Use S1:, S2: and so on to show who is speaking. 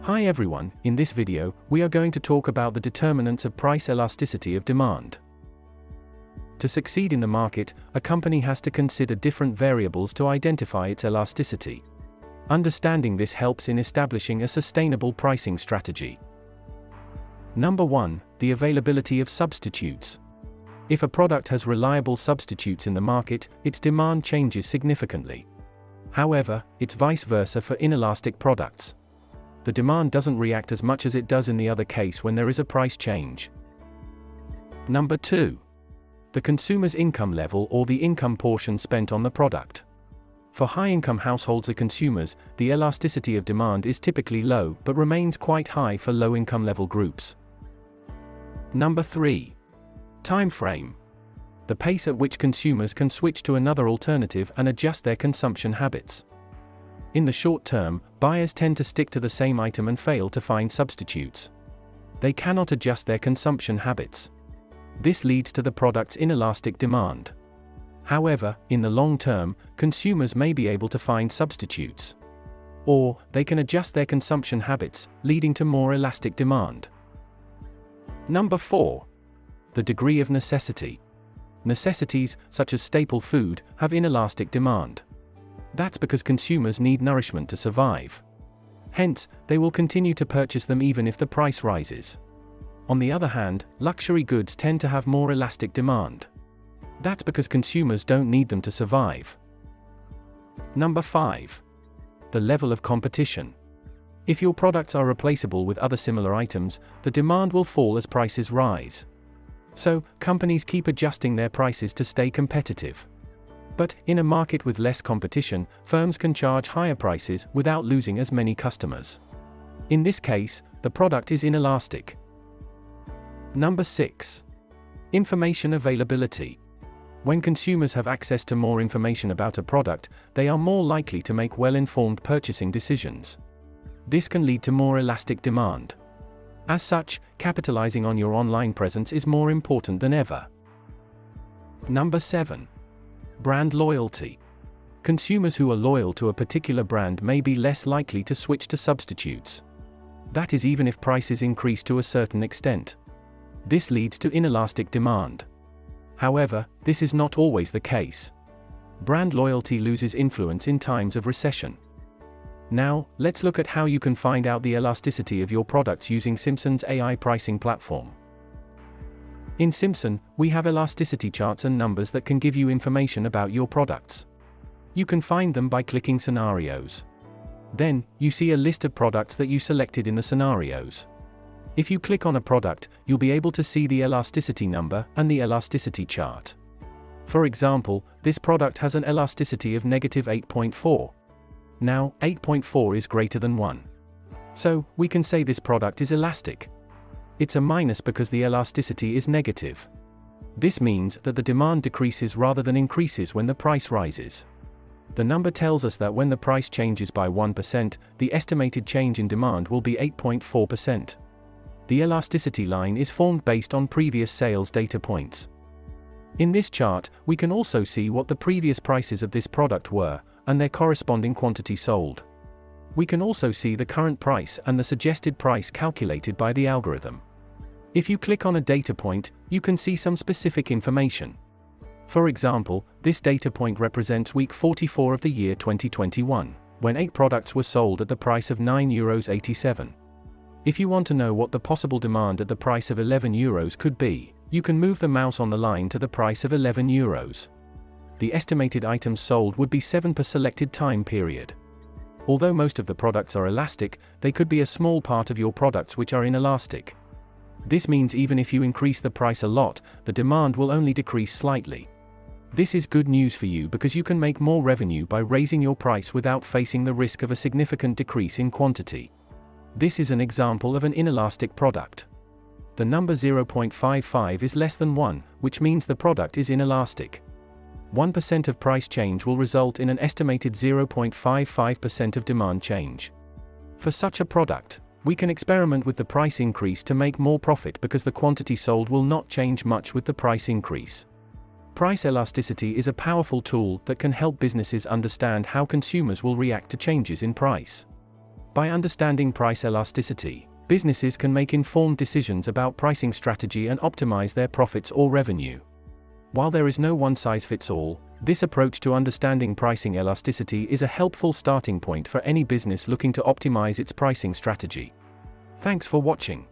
S1: Hi everyone, in this video, we are going to talk about the determinants of price elasticity of demand. To succeed in the market, a company has to consider different variables to identify its elasticity. Understanding this helps in establishing a sustainable pricing strategy. Number 1, the availability of substitutes. If a product has reliable substitutes in the market, its demand changes significantly. However, it's vice versa for inelastic products. The demand doesn't react as much as it does in the other case when there is a price change. Number 2. The consumer's income level or the income portion spent on the product. For high-income households or consumers, the elasticity of demand is typically low but remains quite high for low-income level groups. Number 3. Time frame. The pace at which consumers can switch to another alternative and adjust their consumption habits. In the short term, buyers tend to stick to the same item and fail to find substitutes. They cannot adjust their consumption habits. This leads to the product's inelastic demand. However, in the long term, consumers may be able to find substitutes. Or, they can adjust their consumption habits, leading to more elastic demand. Number 4. The degree of necessity. Necessities, such as staple food, have inelastic demand. That's because consumers need nourishment to survive. Hence, they will continue to purchase them even if the price rises. On the other hand, luxury goods tend to have more elastic demand. That's because consumers don't need them to survive. Number 5. The level of competition. If your products are replaceable with other similar items, the demand will fall as prices rise. So, companies keep adjusting their prices to stay competitive. But, in a market with less competition, firms can charge higher prices without losing as many customers. In this case, the product is inelastic. Number 6. Information availability. When consumers have access to more information about a product, they are more likely to make well-informed purchasing decisions. This can lead to more elastic demand. As such, capitalizing on your online presence is more important than ever. Number 7. Brand loyalty. Consumers who are loyal to a particular brand may be less likely to switch to substitutes. That is even if prices increase to a certain extent. This leads to inelastic demand. However, this is not always the case. Brand loyalty loses influence in times of recession. Now, let's look at how you can find out the elasticity of your products using SYMSON's AI pricing platform. In SYMSON, we have elasticity charts and numbers that can give you information about your products. You can find them by clicking Scenarios. Then, you see a list of products that you selected in the scenarios. If you click on a product, you'll be able to see the elasticity number and the elasticity chart. For example, this product has an elasticity of -8.4. Now, 8.4 is greater than 1. So, we can say this product is elastic. It's a minus because the elasticity is negative. This means that the demand decreases rather than increases when the price rises. The number tells us that when the price changes by 1%, the estimated change in demand will be 8.4%. The elasticity line is formed based on previous sales data points. In this chart, we can also see what the previous prices of this product were, and their corresponding quantity sold. We can also see the current price and the suggested price calculated by the algorithm. If you click on a data point, you can see some specific information. For example, this data point represents week 44 of the year 2021, when 8 products were sold at the price of €9.87. If you want to know what the possible demand at the price of €11 could be, you can move the mouse on the line to the price of €11. The estimated items sold would be 7 per selected time period. Although most of the products are elastic, they could be a small part of your products which are inelastic. This means even if you increase the price a lot, the demand will only decrease slightly. This is good news for you because you can make more revenue by raising your price without facing the risk of a significant decrease in quantity. This is an example of an inelastic product. The number 0.55 is less than 1, which means the product is inelastic. 1% of price change will result in an estimated 0.55% of demand change. For such a product, we can experiment with the price increase to make more profit because the quantity sold will not change much with the price increase. Price elasticity is a powerful tool that can help businesses understand how consumers will react to changes in price. By understanding price elasticity, businesses can make informed decisions about pricing strategy and optimize their profits or revenue. While there is no one-size-fits-all, this approach to understanding pricing elasticity is a helpful starting point for any business looking to optimize its pricing strategy. Thanks for watching.